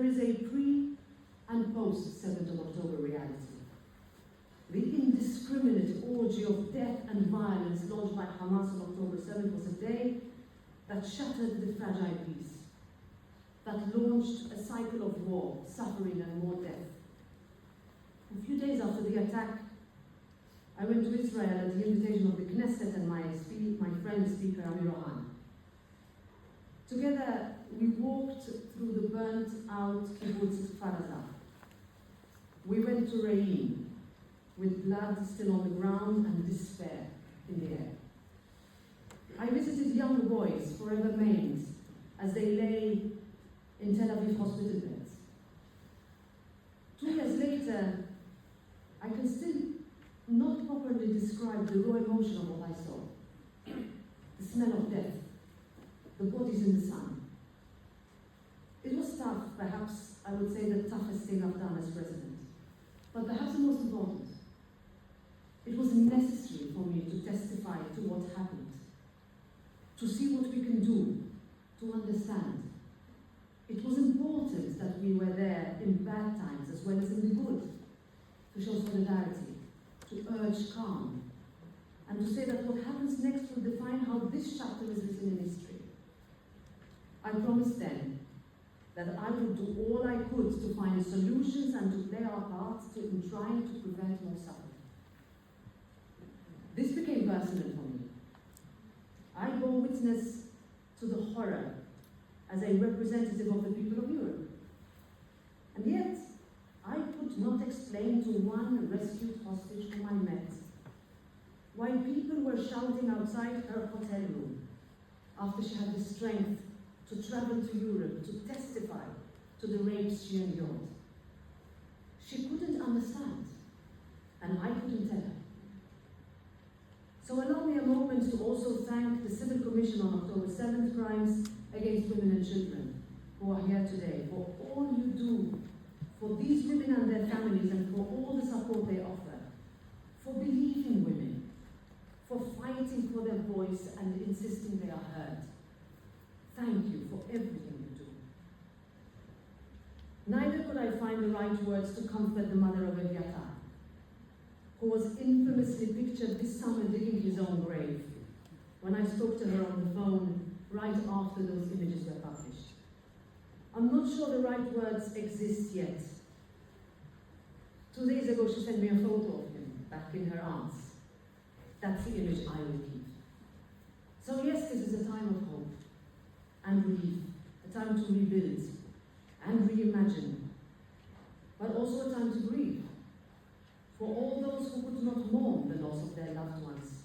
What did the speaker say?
there is a pre- and post-7th of October reality. The indiscriminate orgy of death and violence launched by Hamas on October 7th was a day that shattered the fragile peace, that launched a cycle of war, suffering and more death. A few days after the attack, I went to Israel at the invitation of the Knesset and my friend speaker Amir Rohan. Together, we walked through the burnt-out kibbutz Kfar Aza. We went to Re'im, with blood still on the ground and despair in the air. I visited young boys forever maimed as they lay in Tel Aviv hospital beds. 2 years later, I can still not properly describe the raw emotion of what I saw. The smell of death, the bodies in the sun. It was tough, perhaps I would say the toughest thing I've done as president, but perhaps the most important. It was necessary for me to testify to what happened, to see what we can do, to understand. It was important that we were there in bad times as well as in the good, to show solidarity, to urge calm, and to say that what happens next will define how this chapter is written in history. I promised then that I would do all I could to find solutions and to play our part in trying to prevent more suffering. This became personal for me. I bore witness to the horror as a representative of the people of Europe. And yet, I could not explain to one rescued hostage whom I met why people were shouting outside her hotel room after she had the strength to travel to Europe to testify to the rapes she endured. She couldn't understand, and I couldn't tell her. So allow me a moment to also thank the Civil Commission on October 7th Crimes Against Women and Children, who are here today, for all you do for these women and their families and for all the support they offer, for believing women, for fighting for their voice and insisting they are heard. Thank you for everything you do. Neither could I find the right words to comfort the mother of Eviata, who was infamously pictured this summer digging his own grave, when I spoke to her on the phone right after those images were published. I'm not sure the right words exist yet. 2 days ago, she sent me a photo of him back in her arms. That's the image I will keep. So yes, this is a time of hope and relief, a time to rebuild and reimagine, but also a time to grieve for all those who could not mourn the loss of their loved ones